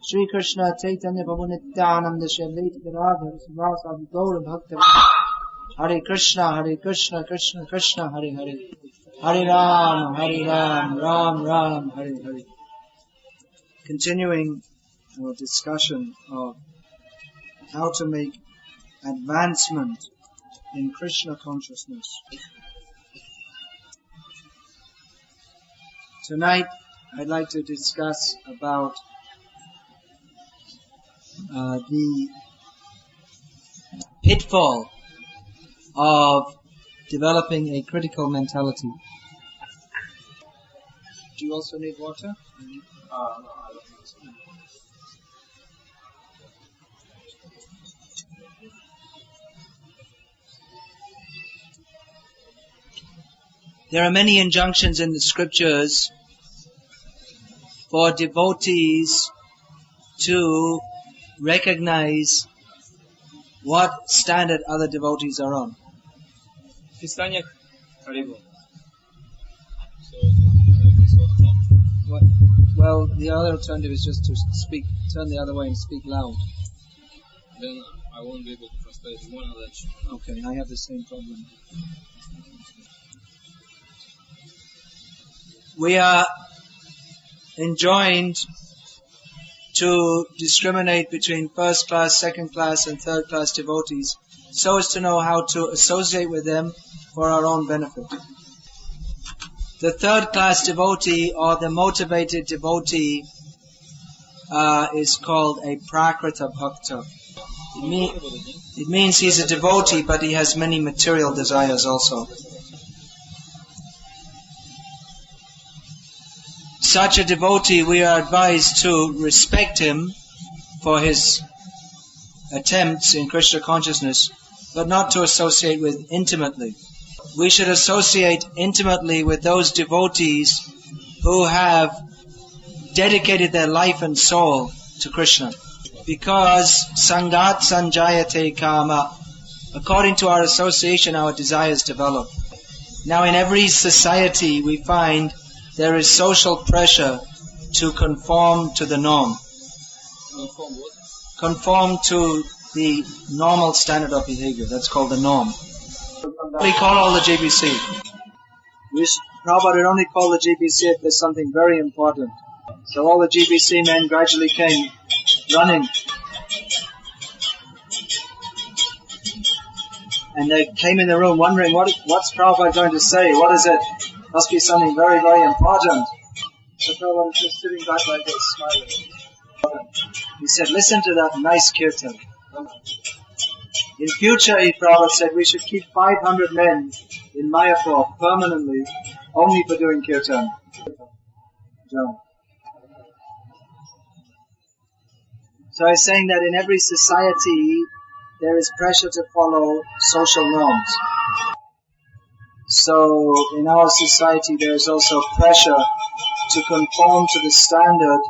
Shri Krishna Chaitanya Prabhu Nityananda Shri Advaita Gadadhar Sivasadi Gaura Bhakta Hare Krishna Krishna Krishna Hare Hare Hare Ram, Ram Ram, Hare Hare. Continuing our discussion of how to make advancement in Krishna consciousness. Tonight I'd like to discuss about the pitfall of developing a critical mentality. Do you also need water? No, I don't think so. There are many injunctions in the scriptures for devotees to recognize what standard other devotees are on. В Писаниях Харибо. Well, the other alternative is just to turn the other way and speak loud. Then I won't be able to translate one of that. Okay, I have the same problem. We are enjoined to discriminate between first class, second class and third class devotees so as to know how to associate with them for our own benefit. The third class devotee or the motivated devotee is called a prakrita bhakta. It means he's a devotee but he has many material desires also. Such a devotee, we are advised to respect him for his attempts in Krishna consciousness, but not to associate with intimately. We should associate intimately with those devotees who have dedicated their life and soul to Krishna. Because sangat sanjayate kama, according to our association, our desires develop. Now in every society we find there is social pressure to conform to the norm. Conform what? Conform to the normal standard of behavior. That's called the norm. We call all the GBC. Prabhupada would only call the GBC if there's something very important. So all the GBC men gradually came running. And they came in the room wondering, what's Prabhupada going to say? What is it? Must be something very, very important. So Prabhupada was just sitting back like this, smiling. He said, listen to that nice kirtan. In future, Prabhupada said, we should keep 500 men in Mayapur permanently, only for doing kirtan. So I was saying that in every society, there is pressure to follow social norms. So in our society there is also pressure to conform to the standard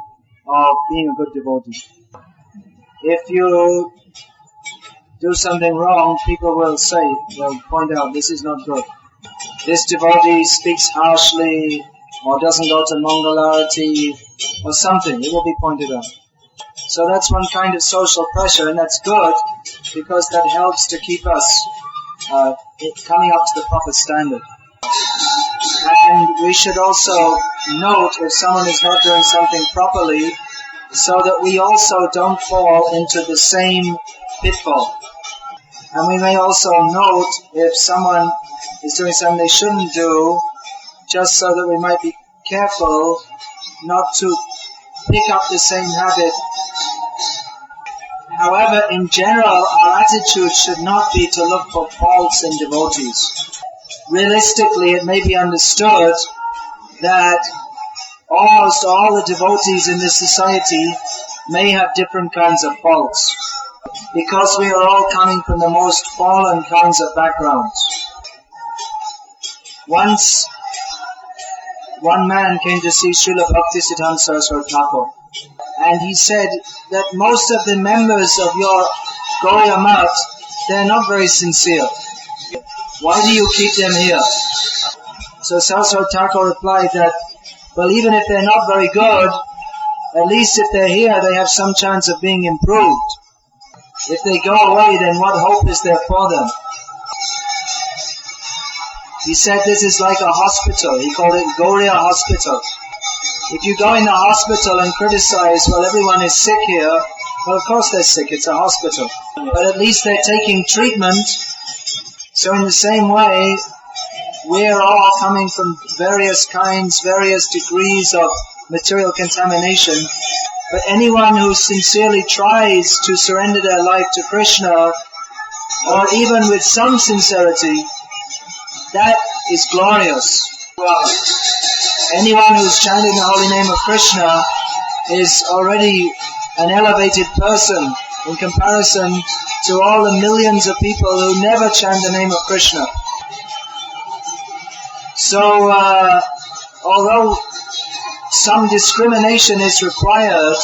of being a good devotee. If you do something wrong, people will point out, this is not good. This devotee speaks harshly, or doesn't go to Mangalarati, or something. It will be pointed out. So that's one kind of social pressure, and that's good, because that helps to keep us coming up to the proper standard. And we should also note if someone is not doing something properly, so that we also don't fall into the same pitfall. And we may also note if someone is doing something they shouldn't do, just so that we might be careful not to pick up the same habit. However, in general, our attitude should not be to look for faults in devotees. Realistically, it may be understood that almost all the devotees in this society may have different kinds of faults, because we are all coming from the most fallen kinds of backgrounds. Once, one man came to see Srila Bhakti Siddhanta Thakur, and he said that most of the members of your Gauriya Math, they are not very sincere. Why do you keep them here? So Saraswati Thakur replied that, well, even if they're not very good, at least if they're here, they have some chance of being improved. If they go away, then what hope is there for them? He said this is like a hospital. He called it Gauriya Hospital. If you go in the hospital and criticize, well, everyone is sick here, well, of course they're sick, it's a hospital. But at least they're taking treatment. So in the same way, we're all coming from various kinds, various degrees of material contamination. But anyone who sincerely tries to surrender their life to Krishna, or even with some sincerity, that is glorious. Well, anyone who's chanting the holy name of Krishna is already an elevated person in comparison to all the millions of people who never chant the name of Krishna. So, although some discrimination is required,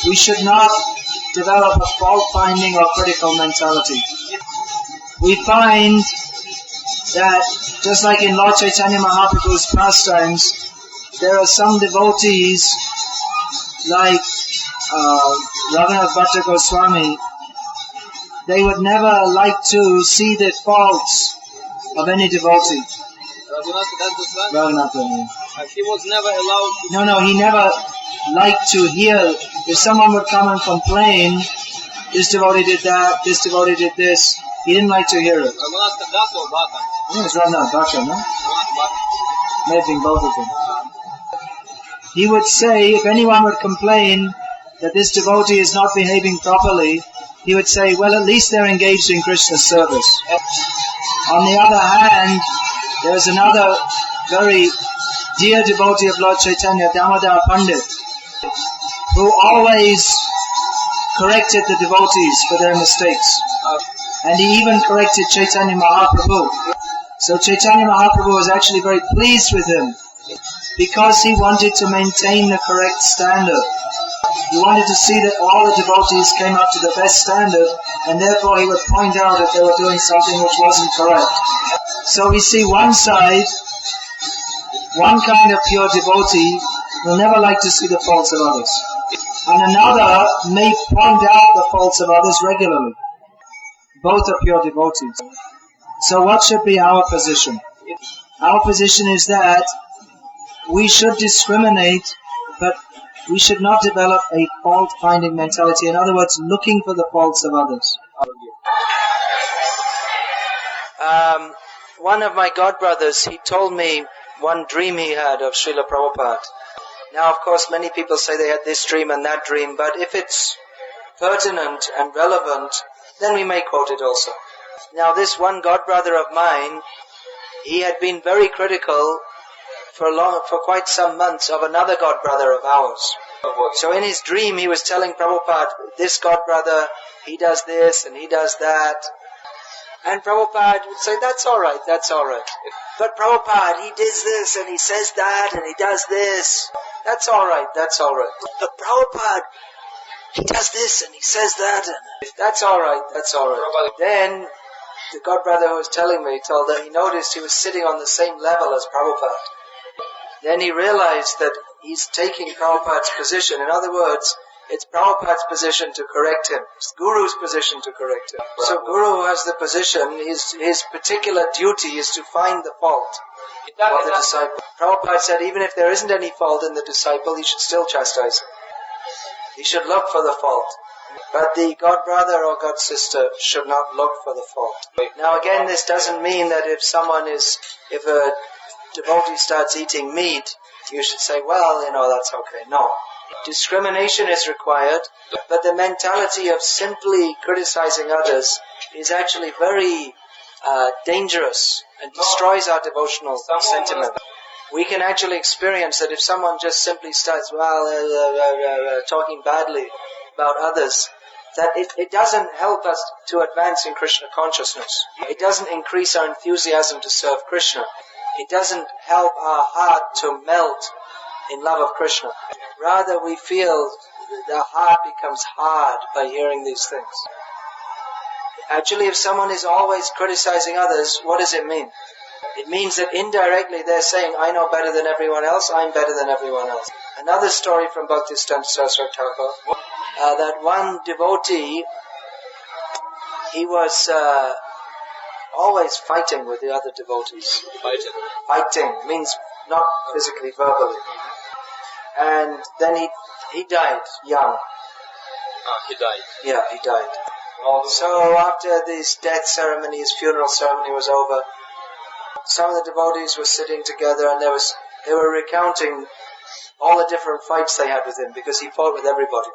we should not develop a fault-finding or critical mentality. We find that, just like in Lord Chaitanya Mahaprabhu's pastimes, there are some devotees, like Raghunath Bhatta Goswami, they would never like to see the faults of any devotee. Raghunath Goswami. He was never allowed. No, he never liked to hear. If someone would come and complain, this devotee did that, this devotee did this, he didn't like to hear it. Raghunath Das or Bhatta? I think it's Raghunath Bhatta, no? Maybe both of them. He would say, if anyone would complain that this devotee is not behaving properly, he would say, well, at least they're engaged in Krishna's service. On the other hand, there's another very dear devotee of Lord Chaitanya, Damodar Pandit, who always corrected the devotees for their mistakes. And he even corrected Chaitanya Mahaprabhu. So Chaitanya Mahaprabhu was actually very pleased with him because he wanted to maintain the correct standard. He wanted to see that all the devotees came up to the best standard, and therefore he would point out if they were doing something which wasn't correct. So we see one side, one kind of pure devotee will never like to see the faults of others. And another may point out the faults of others regularly. Both are pure devotees. So what should be our position? Our position is that we should discriminate, but we should not develop a fault-finding mentality. In other words, looking for the faults of others. One of my godbrothers, he told me one dream he had of Srila Prabhupada. Now, of course, many people say they had this dream and that dream, but if it's pertinent and relevant, then we may quote it also. Now, this one godbrother of mine, he had been very critical for quite some months of another godbrother of ours. So in his dream, he was telling Prabhupada, this godbrother, he does this and he does that. And Prabhupada would say, that's all right. But Prabhupada, he does this and he says that and he does this. That's all right. But Prabhupada, he does this and he says that and that's all right. Then the godbrother who was telling me told that he noticed he was sitting on the same level as Prabhupada. Then he realized that he's taking Prabhupada's position. In other words, it's Prabhupada's position to correct him. It's Guru's position to correct him. So Guru has the position, his particular duty is to find the fault of the disciple. Prabhupada said even if there isn't any fault in the disciple, he should still chastise him. He should look for the fault. But the godbrother or godsister should not look for the fault. Now again, this doesn't mean that if a devotee starts eating meat, you should say, well, that's okay. No. Discrimination is required, but the mentality of simply criticizing others is actually very dangerous and destroys our devotional sentiment. We can actually experience that if someone just simply starts, talking badly about others, that it doesn't help us to advance in Krishna consciousness. It doesn't increase our enthusiasm to serve Krishna. It doesn't help our heart to melt in love of Krishna. Rather, we feel the heart becomes hard by hearing these things. Actually, if someone is always criticizing others, what does it mean? It means that indirectly they're saying, I know better than everyone else, I'm better than everyone else. Another story from Bhaktisiddhanta Saraswati Thakur, that one devotee, he was always fighting with the other devotees. Fighting means not physically, verbally. And then he died young. He died. Yeah, he died. So after this death ceremony, his funeral ceremony was over, some of the devotees were sitting together and they were recounting all the different fights they had with him because he fought with everybody.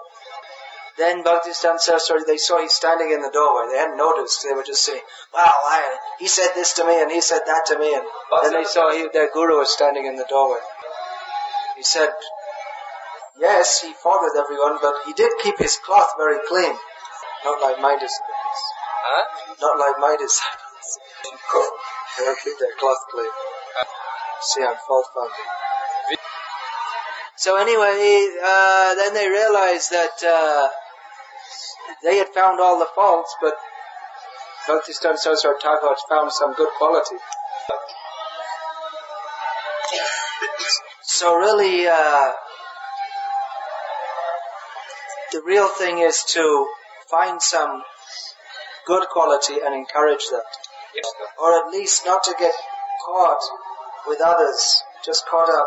Then Bhaktisiddhanta Saraswati, they saw he's standing in the doorway. They hadn't noticed. They were just saying, "Wow, he said this to me and he said that to me." And then they saw their guru was standing in the doorway. He said, yes, he fought with everyone, but he did keep his cloth very clean. Not like my disciples. Not like my disciples. They don't keep their cloth clean. See, I'm fault-finding. So anyway, then they realized that they had found all the faults, but Bhaktisiddhanta Saraswati Thakur had found some good quality. So really, the real thing is to find some good quality and encourage that. Or at least not to get caught with others, just caught up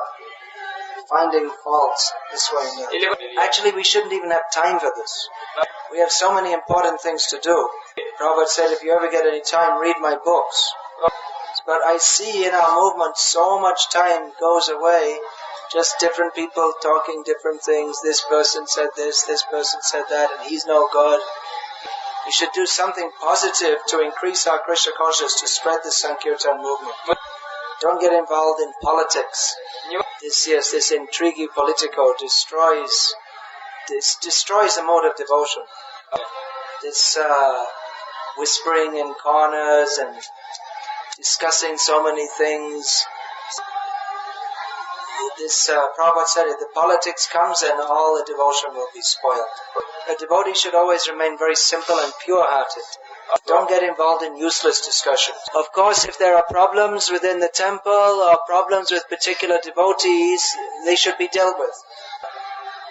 finding faults this way and that. Actually, we shouldn't even have time for this. We have so many important things to do. Prabhupada said, if you ever get any time, read my books. But I see in our movement so much time goes away, just different people talking different things. This person said this person said that, and he's no good. We should do something positive to increase our Krishna consciousness, to spread the Sankirtan movement. Don't get involved in politics. This intrigue politico destroys the mode of devotion. This whispering in corners and discussing so many things. This Prabhupada said, if the politics comes, then all the devotion will be spoiled. A devotee should always remain very simple and pure-hearted. Don't get involved in useless discussions. Of course, if there are problems within the temple or problems with particular devotees, they should be dealt with.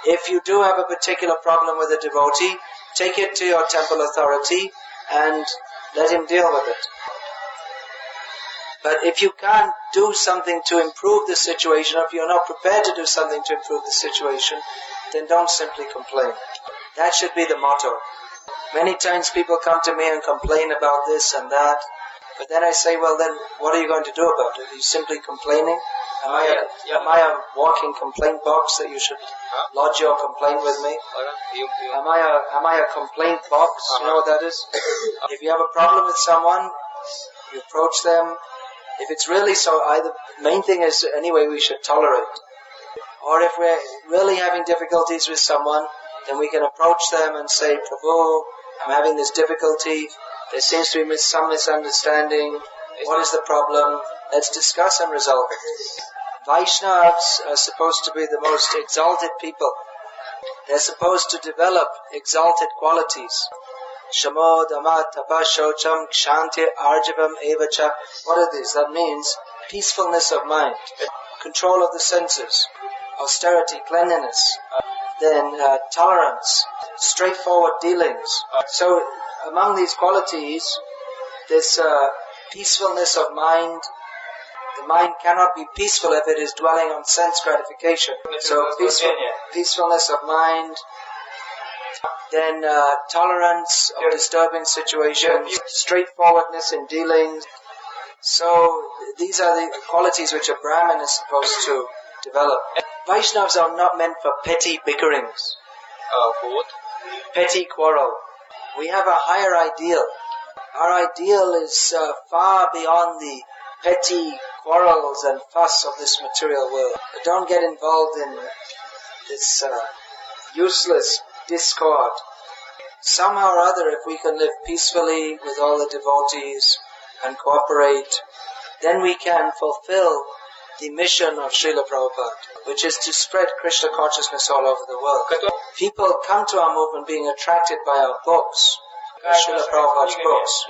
If you do have a particular problem with a devotee, take it to your temple authority and let him deal with it. But if you can't do something to improve the situation, or if you're not prepared to do something to improve the situation, then don't simply complain. That should be the motto. Many times people come to me and complain about this and that, but then I say, well then, what are you going to do about it? Are you simply complaining? Am I a walking complaint box that you should lodge your complaint with me? Am I a complaint box? You know what that is? If you have a problem with someone, you approach them. If it's really so, the main thing is anyway we should tolerate. Or if we're really having difficulties with someone, then we can approach them and say, Prabhu, I'm having this difficulty. There seems to be some misunderstanding. What is the problem? Let's discuss and resolve it. Vaishnavas are supposed to be the most exalted people. They're supposed to develop exalted qualities. Shamo, Dhamma, Tapa, Shocham, Kshanti, Arjavam, Evacha. What are these? That means peacefulness of mind, control of the senses, austerity, cleanliness, then tolerance, straightforward dealings. So among these qualities, this peacefulness of mind. The mind cannot be peaceful if it is dwelling on sense gratification. So peacefulness of mind, then tolerance of disturbing situations, straightforwardness in dealings. So these are the qualities which a Brahmin is supposed to develop. Vaishnavas are not meant for petty bickerings. Petty quarrel. We have a higher ideal. Our ideal is far beyond the petty quarrels and fuss of this material world. But don't get involved in this useless discord. Somehow or other, if we can live peacefully with all the devotees and cooperate, then we can fulfill the mission of Srila Prabhupada, which is to spread Krishna consciousness all over the world. People come to our movement being attracted by our books, Srila Prabhupada's books.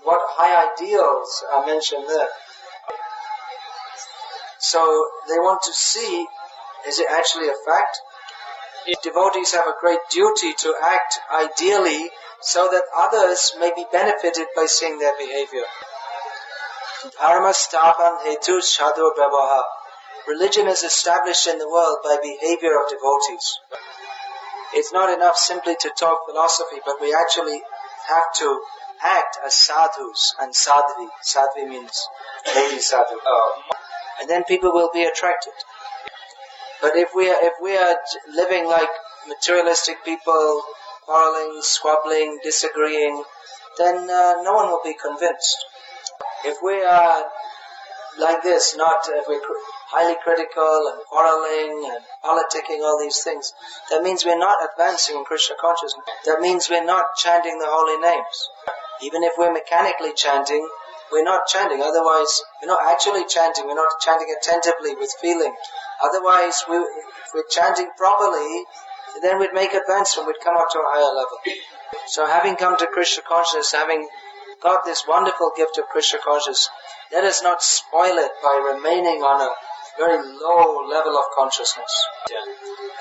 What high ideals are mentioned there. So they want to see Is it actually a fact? Devotees have a great duty to act ideally so that others may be benefited by seeing their behavior. Dharma sthapan hetu sadhu vyavaha. Religion is established in the world by behavior of devotees. It's not enough simply to talk philosophy, but we actually have to act as sadhus and sadhvi. Sadhvi means lady sadhu. And then people will be attracted. But if we are living like materialistic people, quarreling, squabbling, disagreeing, then no one will be convinced. If we are like this, if we're highly critical and quarreling and politicking, all these things, that means we're not advancing in Krishna consciousness. That means we're not chanting the holy names. Even if we're mechanically chanting, we're not chanting. Otherwise, we're not actually chanting. We're not chanting attentively with feeling. Otherwise, if we're chanting properly, then we'd make advancement. We'd come up to a higher level. So having come to Krishna consciousness, having got this wonderful gift of Krishna consciousness, let us not spoil it by remaining on a very low level of consciousness.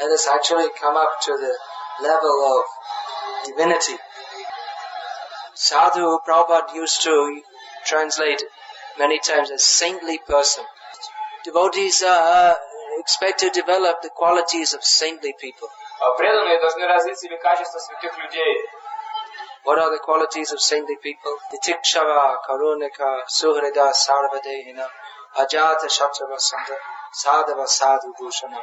Let us actually come up to the level of divinity. Sadhu, Prabhupada used to translate many times as saintly person. Devotees expect to develop the qualities of saintly people. Преданные должны развить в себе качества святых людей. What are the qualities of saintly people? Titikshava, karunika, suhrida, sarvadehina, ajata shatravasanta, sadhava sadhu bhushana.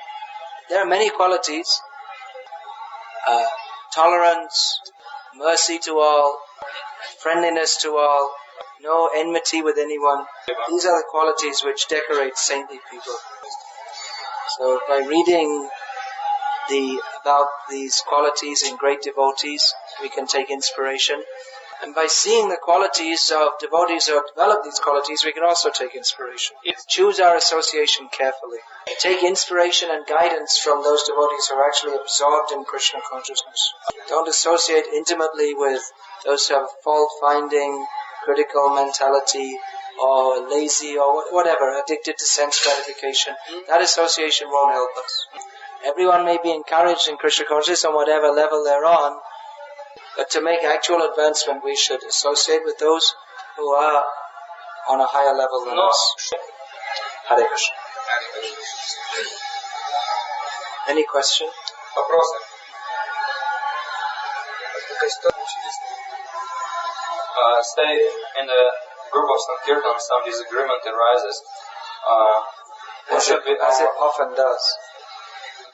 There are many qualities. Tolerance, mercy to all, friendliness to all, no enmity with anyone. These are the qualities which decorate saintly people. So by reading about these qualities in great devotees, we can take inspiration. And by seeing the qualities of devotees who have developed these qualities, we can also take inspiration. Choose our association carefully. Take inspiration and guidance from those devotees who are actually absorbed in Krishna consciousness. Don't associate intimately with those who have fault-finding, critical mentality, or lazy, or whatever, addicted to sense gratification. That association won't help us. Everyone may be encouraged in Krishna consciousness on whatever level they're on, but to make actual advancement, we should associate with those who are on a higher level than us. Hare Krishna. Any question? Вопросы? Stay in the group of Sankirtan, some disagreement arises. As it often does.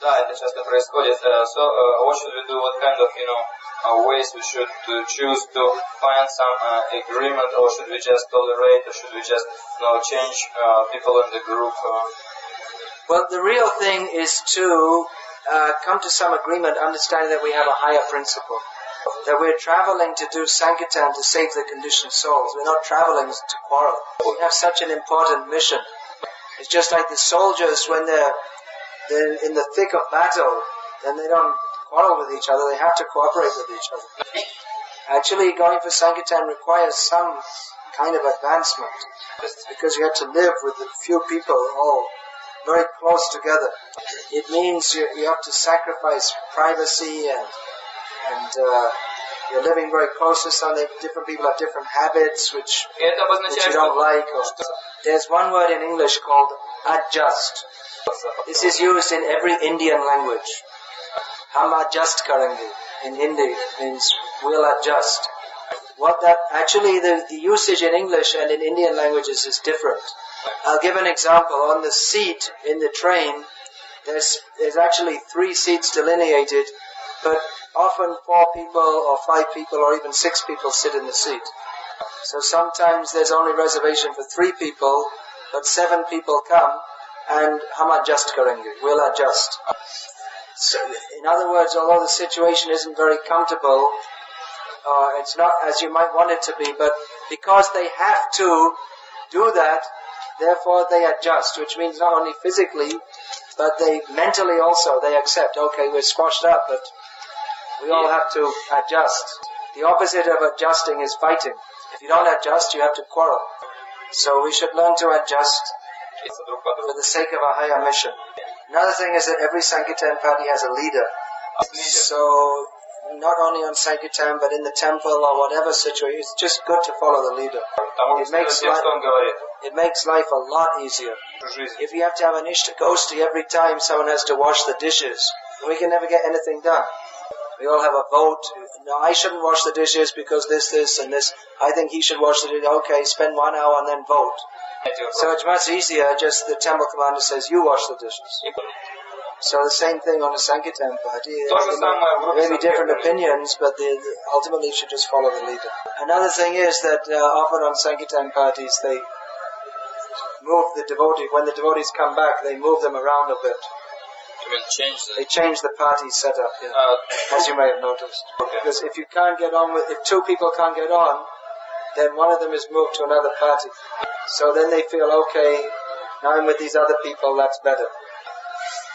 Да, это часто происходит. So, what should we do? What kind of, ways we should choose to find some agreement, or should we just tolerate, or should we just, change people in the group? Well, the real thing is to come to some agreement, understanding that we have a higher principle. That we're traveling to do Sankirtan to save the conditioned souls. We're not traveling to quarrel. We have such an important mission. It's just like the soldiers when they're in the thick of battle, then they don't quarrel with each other, they have to cooperate with each other. Actually, going for Sankirtan requires some kind of advancement, because you have to live with a few people all very close together. It means you have to sacrifice privacy and you're living very close to something. Different people have different habits which you don't like. There's one word in English called adjust. This is used in every Indian language. Hum adjust karenge in Hindi means we'll adjust. The usage in English and in Indian languages is different. I'll give an example. On the seat in the train, there's actually 3 seats delineated, but often 4 people or 5 people or even 6 people sit in the seat. So sometimes there's only reservation for 3 people, but 7 people come, and hum adjust karenge, we'll adjust. So, in other words, although the situation isn't very comfortable, it's not as you might want it to be, but because they have to do that, therefore they adjust, which means not only physically, but they mentally also, they accept, okay, we're squashed up, but we all have to adjust. The opposite of adjusting is fighting. If you don't adjust, you have to quarrel. So we should learn to adjust for the sake of a higher mission. Another thing is that every Sankirtan party has a leader. So, not only on Sankirtan, but in the temple or whatever situation, it's just good to follow the leader. It makes life a lot easier. If you have to have an Ishtagosti every time someone has to wash the dishes, we can never get anything done. We all have a vote. No, I shouldn't wash the dishes because this, and this. I think he should wash the dishes. Okay, spend 1 hour and then vote. So it's much easier, just the temple commander says, you wash the dishes. So the same thing on a Sankirtan party. There may be different opinions, but ultimately you should just follow the leader. Another thing is that often on Sankirtan parties they move the devotee. When the devotees come back, they move them around a bit. They change the party setup, as you may have noticed. Because if you can't get on if 2 people can't get on, then one of them is moved to another party. So then they feel, okay, now I'm with these other people, that's better.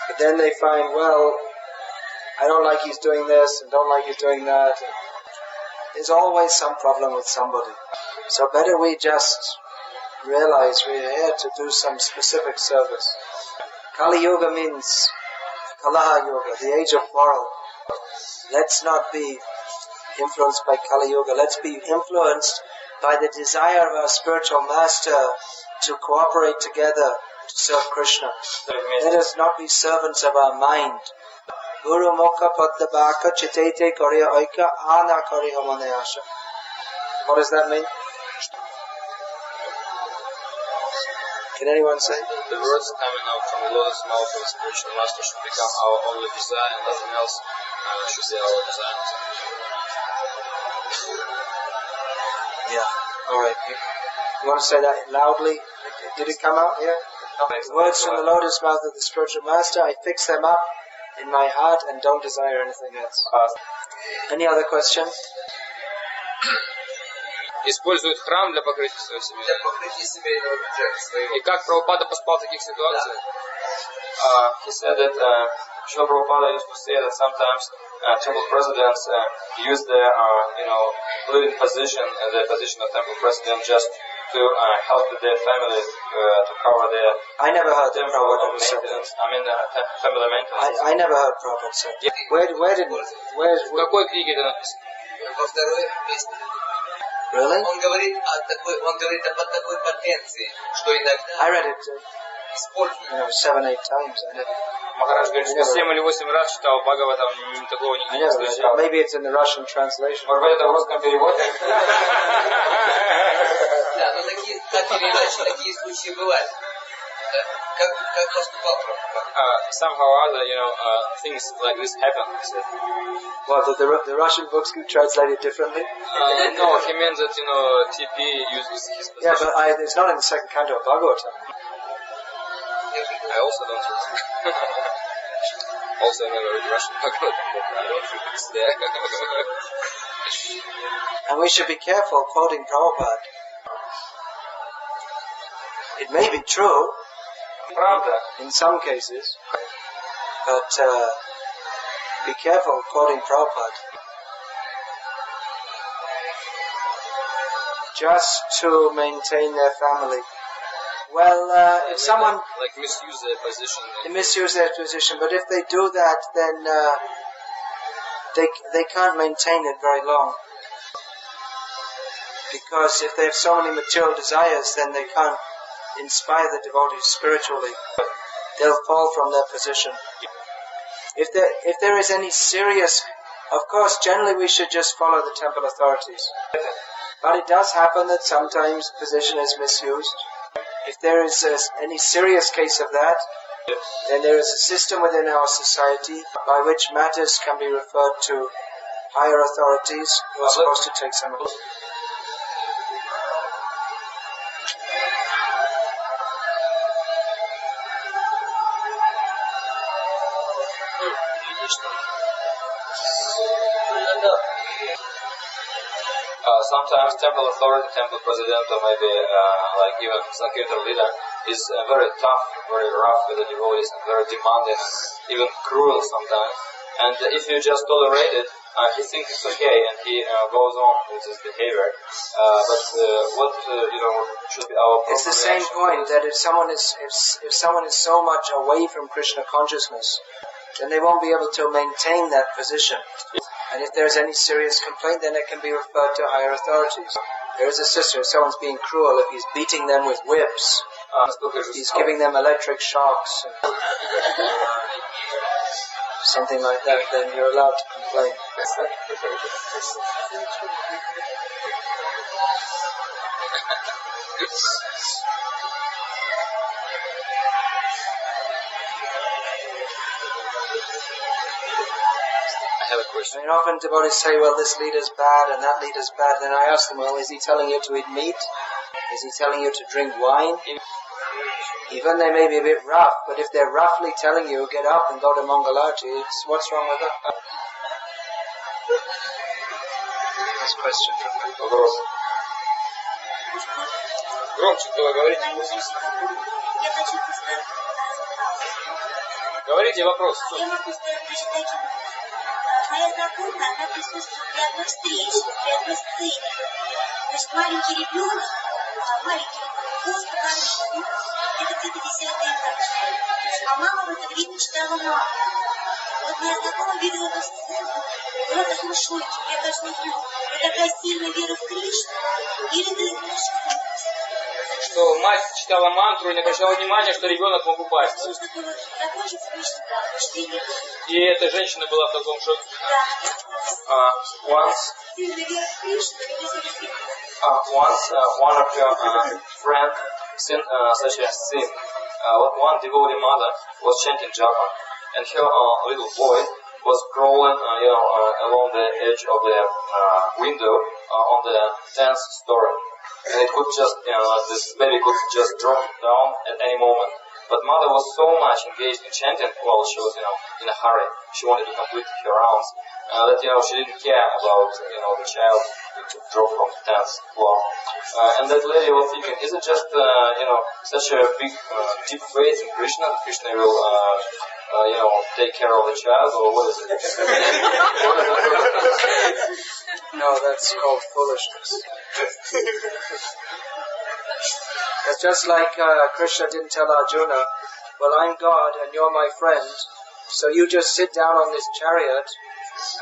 But then they find, well, I don't like he's doing this, and don't like he's doing that. And there's always some problem with somebody. So better we just realize we're here to do some specific service. Kali Yuga means Kalaha Yoga, the age of quarrel. Let's not be influenced by Kali Yuga. Let's be influenced by the desire of our spiritual master to cooperate together to serve Krishna. Let us not be servants of our mind. Guru Mokha Padabaka Chitete Kariya Oika Ana Kariya Manayasha. What does that mean? Can anyone say? The words coming out from the lotus mouth of the spiritual master should become our only desire, and nothing else should be our desire. Yeah. Alright. You want to say that loudly? Did it come out here? The words from the lotus mouth of the spiritual master, I fix them up in my heart and don't desire anything else. Any other question? Используют храм для покрытия своей семейного бюджета. И как Прабхупада поспал в таких ситуациях? He said that Srila Prabhupada used to say that sometimes temple presidents use their living position, the position of temple president, just to help their family to cover their. I never heard Prabhupada maintenance. Family maintenance. I never heard Prabhupada say. В какой книге это написано? Во второй песне. Really? Он говорит о такой потенции, что иногда I read it используют. 7-8 times. I never. Махарадж говорит, что 7 или 8 раз читал Бхагаватам, такого I нигде не never read it. встречал. Maybe it's in the Russian translation. Может быть, это в русском переводе? Да, но так или иначе, такие случаи бывают. Да? Как поступал Прабхупада? Somehow or other, things like this happen. Well, the Russian books get translated differently. No, he meant that, TP uses his position. Yeah, but it's not in the second canto of Bhagavatam. I also don't read. Also, I never read Russian Bhagavatam, but I don't think it's there. And we should be careful quoting Prabhupada. It may be true in some cases, but be careful quoting Prabhupada. Just to maintain their family. Well, if someone like misuse their position, they misuse their position, but if they do that, then they can't maintain it very long. Because if they have so many material desires, then they can't inspire the devotees spiritually. They'll fall from their position. If there is any serious, of course, generally we should just follow the temple authorities. But it does happen that sometimes position is misused. If there is any serious case of that, then there is a system within our society by which matters can be referred to higher authorities who are supposed to take some of it. Sometimes temple authority, temple president, or maybe like even Sankirtan leader is very tough, very rough with the devotees, and very demanding, even cruel sometimes. And if you just tolerate it, he thinks it's okay, and he goes on with his behavior. But what should be our proper It's the same reaction? point that if someone is so much away from Krishna consciousness, then they won't be able to maintain that position. And if there's any serious complaint, then it can be referred to higher authorities. There is a sister, if someone's being cruel, if he's beating them with whips, he's giving them electric shocks, something like that, then you're allowed to complain. I have a question. I mean, often devotees say, well, this leader's bad and that leader's bad. Then I ask them, well, is he telling you to eat meat? Is he telling you to drink wine? Even they may be a bit rough, but if they're roughly telling you, get up and go to Mangalarti, what's wrong with that? This question from me. Громче говорите. Говорите вопрос. Я могу сказать точно таким образом. Моя знакомая, она присутствует при одной встрече, при одной сцене. То есть маленький ребенок просто хороший, это где-то 10-й этаж. А мама в это время читала маму. Вот моя знакомая видела эту сцену, была в таком шоке. Я даже не знаю, это такая сильная вера в Кришну, или ты немножко Что мать читала мантру и не обращала внимания, что ребенок мог упасть. нужно было закончить смешно, чтение. И эта женщина была в таком шоке. Once Сильная вера в Кришну, или все-таки once one of your friend seen such a scene. One devotee mother was chanting japa, and her little boy was crawling, along the edge of the window on the 10th story, and it could just, this baby could just drop down at any moment. But mother was so much engaged in chanting while she was, in a hurry. She wanted to complete her rounds, that, she didn't care about, the child to drop from the 10th floor. And that lady was thinking, is it just, such a big, deep faith in Krishna, that Krishna will, take care of the child, or what is it? No, that's called foolishness. It's just like Krishna didn't tell Arjuna, well, I'm God and you're my friend, so you just sit down on this chariot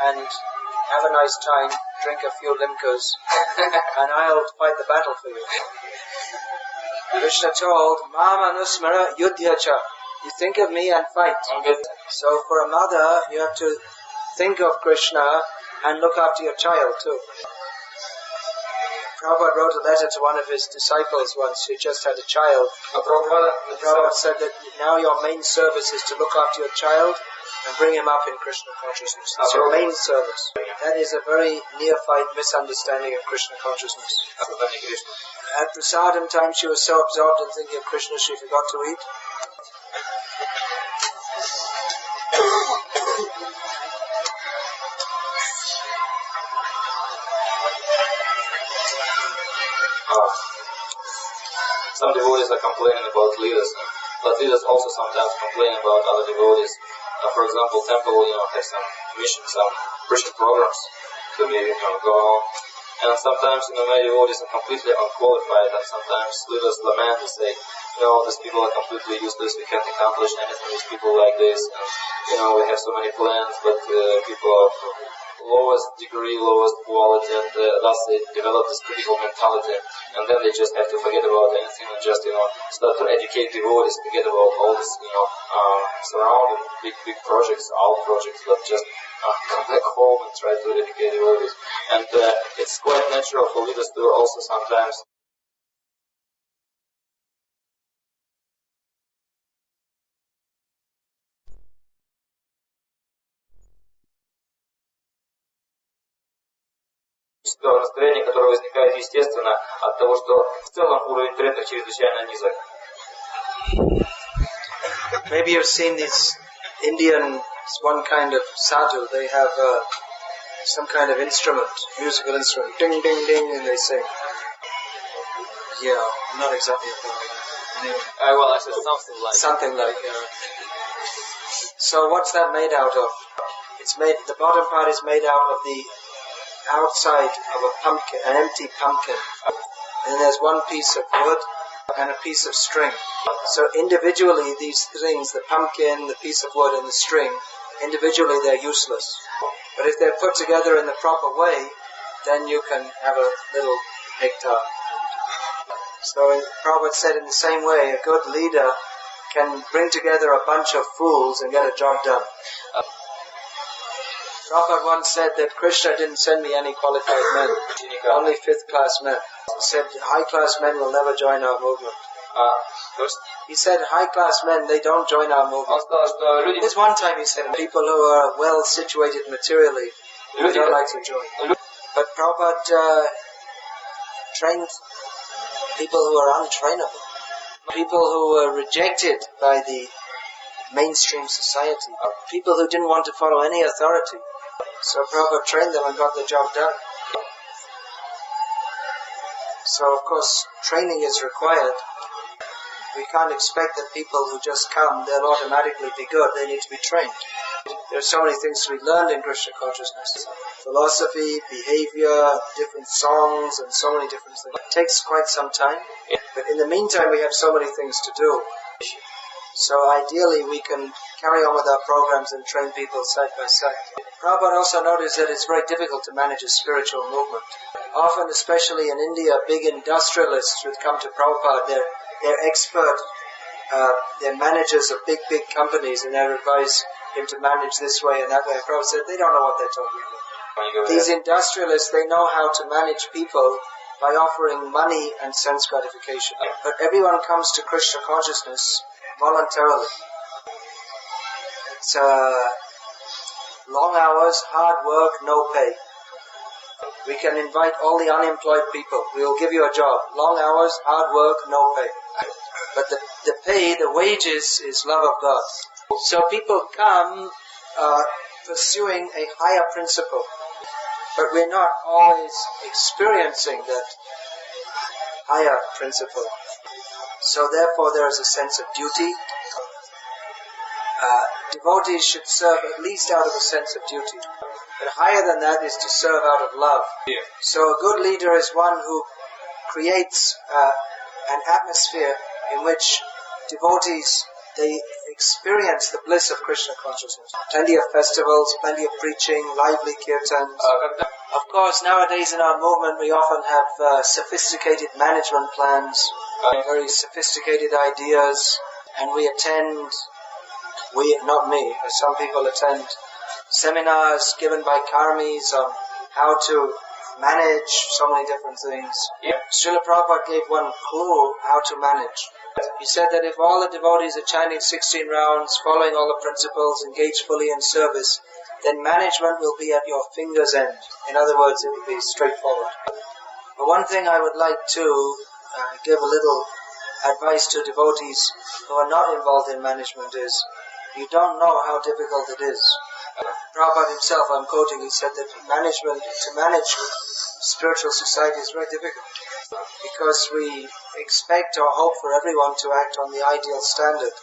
and have a nice time, drink a few limkas, and I'll fight the battle for you. Krishna told, Mama Nusmara Yudhyacha, you think of me and fight. So for a mother, you have to think of Krishna and look after your child too. Prabhupada wrote a letter to one of his disciples once who just had a child. Prabhupada said that now your main service is to look after your child and bring him up in Krishna consciousness. That's your main service. That is a very neophyte misunderstanding of Krishna consciousness. At prasadam time she was so absorbed in thinking of Krishna she forgot to eat. Some devotees are complaining about leaders, but leaders also sometimes complain about other devotees. For example, temple, has some mission, some Christian programs to maybe go on. And sometimes, many devotees are completely unqualified, and sometimes leaders lament and say, these people are completely useless, we can't accomplish anything with people like this, and, we have so many plans, but people are lowest degree, lowest quality, and thus they develop this critical mentality, and then they just have to forget about anything and just, start to educate devotees, forget about all this, surrounding big projects, our projects, but just come back home and try to educate devotees. And it's quite natural for leaders to also sometimes настроение, которое возникает естественно от того, что в целом уровень преданных чрезвычайно низок. Maybe you've seen these Indian, one kind of sadhu, they have some kind of instrument, musical instrument, ding, ding, ding, and they sing. Yeah, not exactly a thing like that. Anyway. Well, I said something like So what's that made out of? It's made. The bottom part is made out of the outside of a pumpkin, an empty pumpkin. And then there's one piece of wood and a piece of string. So individually, these things, the pumpkin, the piece of wood, and the string, individually they're useless. But if they're put together in the proper way, then you can have a little nectar. So Prabhupada said in the same way, a good leader can bring together a bunch of fools and get a job done. Prabhupada once said that Krishna didn't send me any qualified men, only fifth-class men. He said high-class men will never join our movement. He said high-class men, they don't join our movement. There's one time he said people who are well-situated materially, they don't like to join. But Prabhupada trained people who are untrainable, people who were rejected by the mainstream society, people who didn't want to follow any authority. So Prabhupada trained them and got the job done. So of course training is required. We can't expect that people who just come, they'll automatically be good. They need to be trained. There are so many things to be learned in Krishna consciousness. Philosophy, behavior, different songs, and so many different things. It takes quite some time. But in the meantime, we have so many things to do. So ideally, we can carry on with our programs and train people side by side. Prabhupada also noticed that it's very difficult to manage a spiritual movement. Often, especially in India, big industrialists would come to Prabhupada. They're expert, they're managers of big companies, and they advise him to manage this way and that way. And Prabhupada said, they don't know what they're talking about. These industrialists, they know how to manage people by offering money and sense gratification. But everyone comes to Krishna consciousness voluntarily. It's long hours, hard work, no pay. We can invite all the unemployed people. We will give you a job. Long hours, hard work, no pay. But the pay, the wages is love of God. So people come pursuing a higher principle. But we're not always experiencing that higher principle. So therefore there is a sense of duty. Devotees should serve at least out of a sense of duty. But higher than that is to serve out of love. Yeah. So a good leader is one who creates an atmosphere in which devotees, they experience the bliss of Krishna consciousness. Plenty of festivals, plenty of preaching, lively kirtans. Of course, nowadays in our movement we often have sophisticated management plans, very sophisticated ideas, and we attend, not me, but some people attend seminars given by karmis on how to manage so many different things. Yeah. Srila Prabhupada gave one clue how to manage. He said that if all the devotees are chanting 16 rounds, following all the principles, engaged fully in service, then management will be at your finger's end. In other words, it will be straightforward. But one thing I would like to give a little advice to devotees who are not involved in management is, you don't know how difficult it is. Prabhupada himself, I'm quoting, he said that to manage spiritual society is very difficult because we expect or hope for everyone to act on the ideal standard.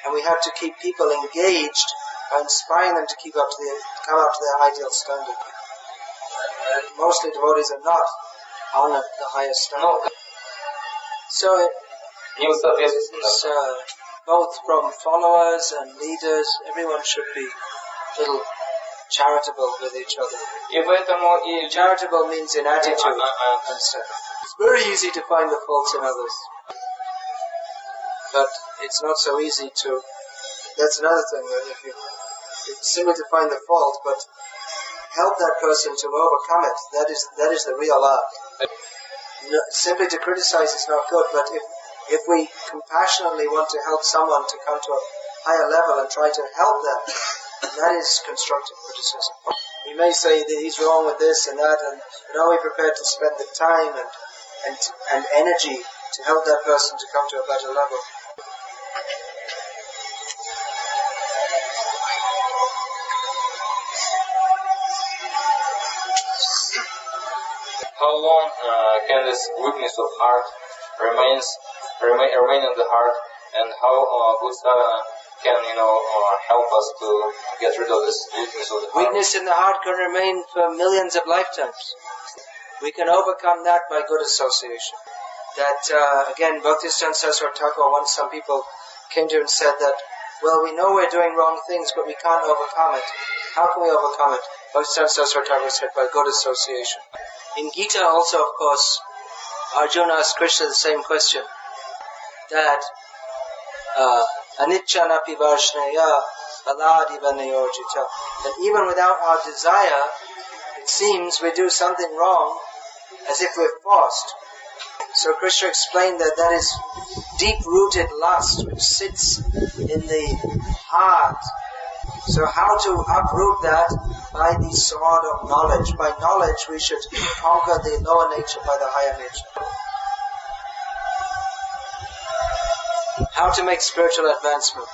And we have to keep people engaged by inspiring them to come up to their ideal standard. Mostly devotees are not on the highest standard. So it's both from followers and leaders, everyone should be a little charitable with each other. Charitable means in attitude and so. It's very easy to find the faults in others. But it's not so easy to... That's another thing, that it's simply to find the fault, but help that person to overcome it. That is the real art. Simply to criticize is not good, but if we compassionately want to help someone to come to a higher level and try to help them, that is constructive criticism. We may say that he's wrong with this and that, and are we prepared to spend the time and energy to help that person to come to a better level? How long can this weakness of heart remain in the heart, and how good sadhana can, help us to get rid of this weakness of the heart. Weakness in the heart can remain for millions of lifetimes. We can overcome that by good association. That, again, Bhaktisiddhanta Saraswati Thakur, once some people came to him and said that, well, we know we're doing wrong things, but we can't overcome it. How can we overcome it? Bhaktisiddhanta Saraswati Thakur said, by good association. In Gita also, of course, Arjuna asked Krishna the same question. That, Anicchanapi Varshnaya Aladiva Nayojita. And even without our desire, it seems we do something wrong as if we're forced. So Krishna explained that that is deep-rooted lust which sits in the heart. So how to uproot that? By the sword of knowledge. By knowledge we should conquer the lower nature by the higher nature. How to make spiritual advancement?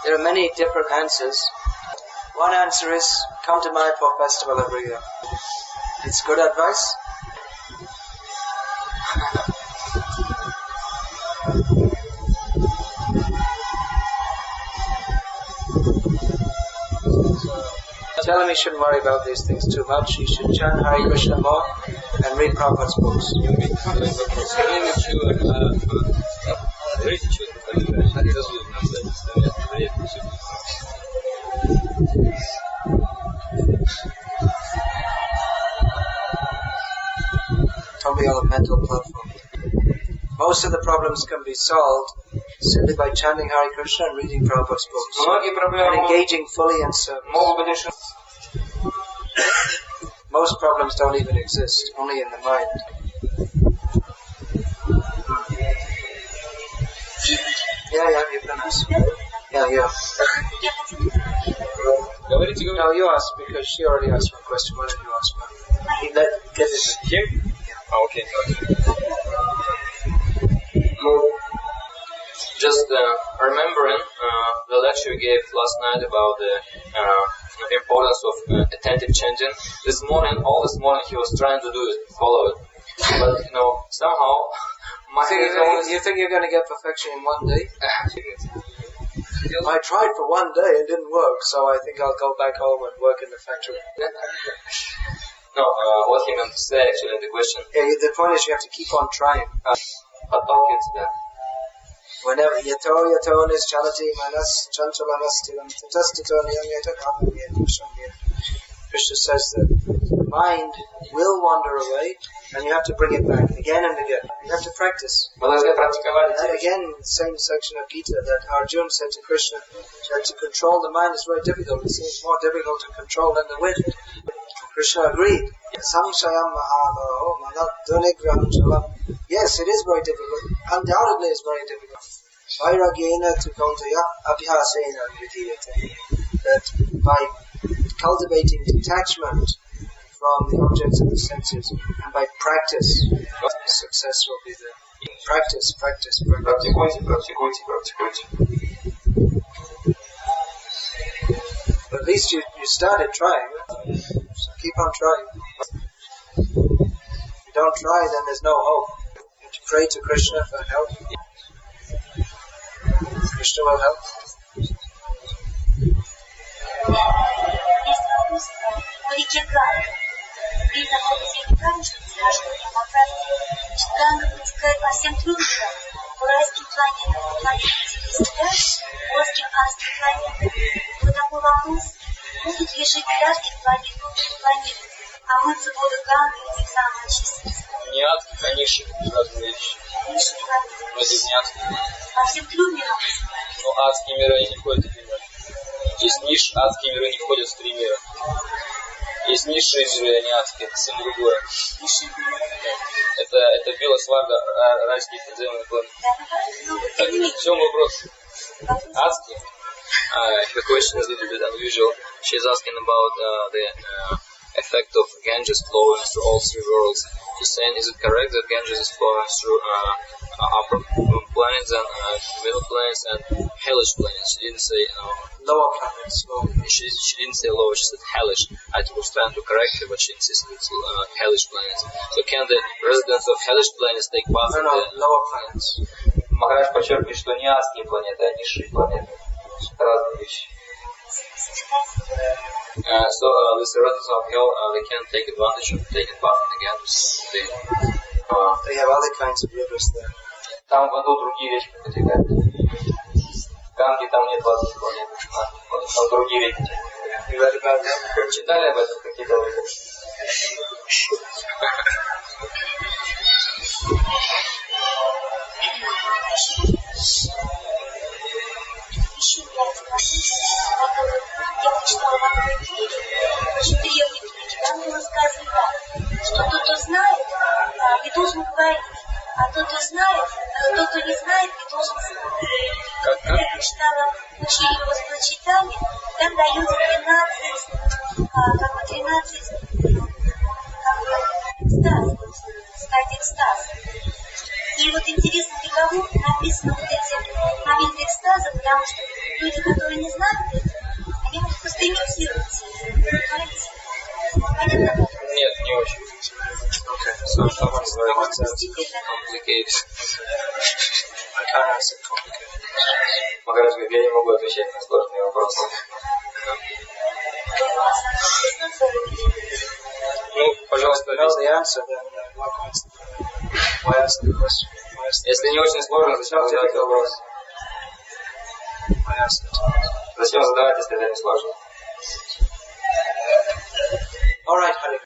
There are many different answers. One answer is, come to Mayapur festival every year. It's good advice. Tell him he shouldn't worry about these things too much. He should chant Hare Krishna more and read Prabhupada's books. Don't be on a mental platform. Most of the problems can be solved simply by chanting Hare Krishna and reading Prabhupada's books. And engaging fully in service. Most problems don't even exist, only in the mind. Yeah, you can ask. Yeah. No, you ask, because she already asked one question. Why don't you ask one? Get it. Here? Yeah. Okay. Just remembering the lecture you gave last night about the importance of attentive chanting. All this morning he was trying to do it, follow it. But, somehow... You think you're going to get perfection in one day? I tried for one day, it didn't work, so I think I'll go back home and work in the factory. No, what he meant to say actually in the question. Yeah, the point is you have to keep on trying. Whenever yato nischalati manas chanchalanastivam tatastato niyam yatakam. Krishna says that the mind will wander away and you have to bring it back again and again. You have to practice. And again, the same section of Gita that Arjuna said to Krishna, that to control the mind is very difficult. It seems more difficult to control than the wind. Krishna agreed. Yes, it is very difficult. Undoubtedly it's very difficult. Vairagena to kontaya abhyasena vidhiyate. That by cultivating detachment from the objects of the senses and by practice, success will be there. Practice. But at least you started trying. So keep on trying. If you don't try, then there's no hope. You have to pray to Krishna for help. Krishna will help. Есть вопрос по реке Ганга. При находясь в реке Ганга, что происходит на практике, Ганга протекает по всем трудным по райским планетам, Земля, плоским адским планетам. Вот такой вопрос, будут ли жить адских планет, а мыться воду Ганги и тем самым очиститься? Не адских, а низших, разные вещи. Низших планет. Но здесь не адских. По всем трудным Но адские миры не входят в три мира. Есть адские миры не входят в три мира. Есть низшие миры, а не адские, это совсем другое. Это Белосварга, райские подземные планеты. Так, в чем вопрос? Адские? The question is a little bit unusual. She's asking about the effect of Ganges flowing through all three worlds. She's saying, is it correct that Ganges is flowing through upper planets and middle planets and hellish planets? She didn't say Lower planets. She didn't say lower, she said hellish. I was trying to correct her, but she insisted it's hellish planets. So can the residents of hellish planets take part in lower planets. Махарадж подчеркивает, что не адские планеты, а низшие планеты. Разные вещи. So the servitors of hell, they can take advantage of taking bath in the Ganges. They have other kinds of rivers there. Там в аду другие речки протекают. Ганги там нет воды, там другие реки. Читали об этом какие-то люди? Еще является практически, который я прочитала в одной книге, очень древней книге, там было сказано так, что тот, кто знает, не должен говорить, а тот, кто знает, тот, кто не знает, не должен слушать. Я прочитала учение возвращения, там дается 13 экстаз, стадий экстаза. И вот интересно, для кого написано вот эти моменты экстаза, потому что люди, которые не знают это, они могут просто имитировать. Понятно? Нет, не очень. So someone's very complicated. Махарадж говорит, я не могу отвечать на сложные вопросы. Ну, пожалуйста, если не очень сложно, зачем задавать вопрос? Зачем задавать, если это не сложно? All right, Hari.